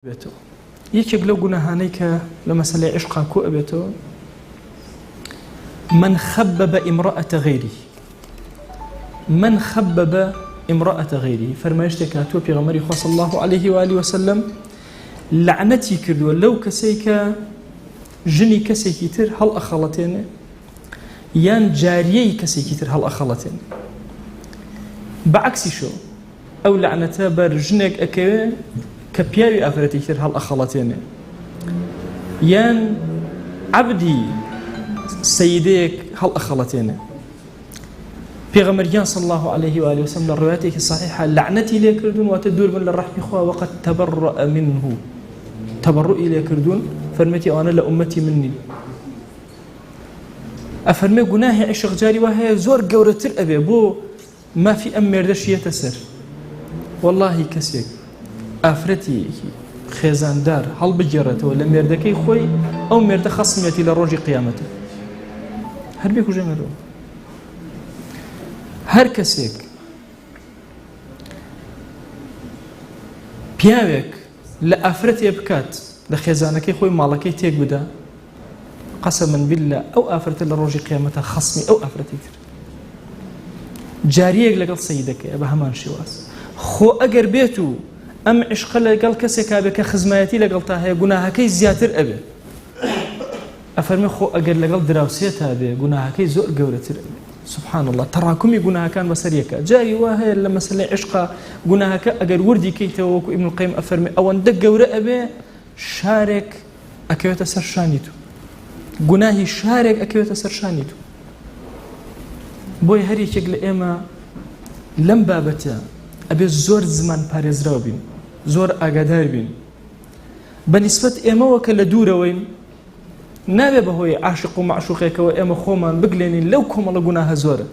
بيتو يكيك لو قلنا هانيك لما سلي عشقا كو أبيتو من خبب امرأة غيري امرأة غيري فرمايشتك هاتو بيغمري صلى الله عليه وآله وسلم لعنتي كردو لو كسيك جني كسيكي تر هل أخلتين يان جاريي كسيكي تر هل أخلتين بعكس شو أو لعنتا بر جنك أكوي كبياري أفرتي كتير هالأخلتين يان عبدي سيديك هالأخلتين بيغمريان صلى الله عليه وآله وسلم الرواياتك الصحيحة لعنتي لي كردون وتدور من الرحم إخوة وقد تبرأ منه تبرؤي لي كردون فرمتي أنا لأمتي مني أفرمي قناهي عشق جاري وهي زور قورة الأبي بو ما في أمير دش يتسر والله كسيك ئافرەتی خێزاندار هەڵبگێڕێتەوە لە مێردەکەی خۆی ئەو مێردە خەسمێتی لە ڕۆژی قیامەتە هەر بێکوژێنەرەوە هەر کەسێک پیاوێک لە ئافرەتێ بکات لە خێزانەکەی خۆی ماڵەکەی تێک بدا قەسەمەن بالله ئەو ئافرەتە لە ڕۆژی قیامەتە خەسمی ئەو ئافرەتی تر جاریەک لەگەڵ سەیدەکەیە بە هەمان شێواز خۆ ئەگەر بێت و أم عشق لقال كسك بك خزماتي لقال تاهي جناها كي زياتر أبي أفرمي خو أجر لقال دراوسيت هذا جناها كي زور جورتر سبحان الله تراكمي جناها كان بسريك جاري واهي لما سلي عشقة جناها كأجر وردي كي توك ابن القيم أفرمي أو ندق جور أبي شارك أكيوت سرشانيتو جناهي شارك أكيوت سرشانيتو بوي هري شكل إما لم بابته أبي زور زمان بارزراو بين زور أقدار بين بنسبة إما وكلا دورة وين نابي بهوي عاشق ومعشوقك وإما خوما بقلين لو كم الله جناها زورة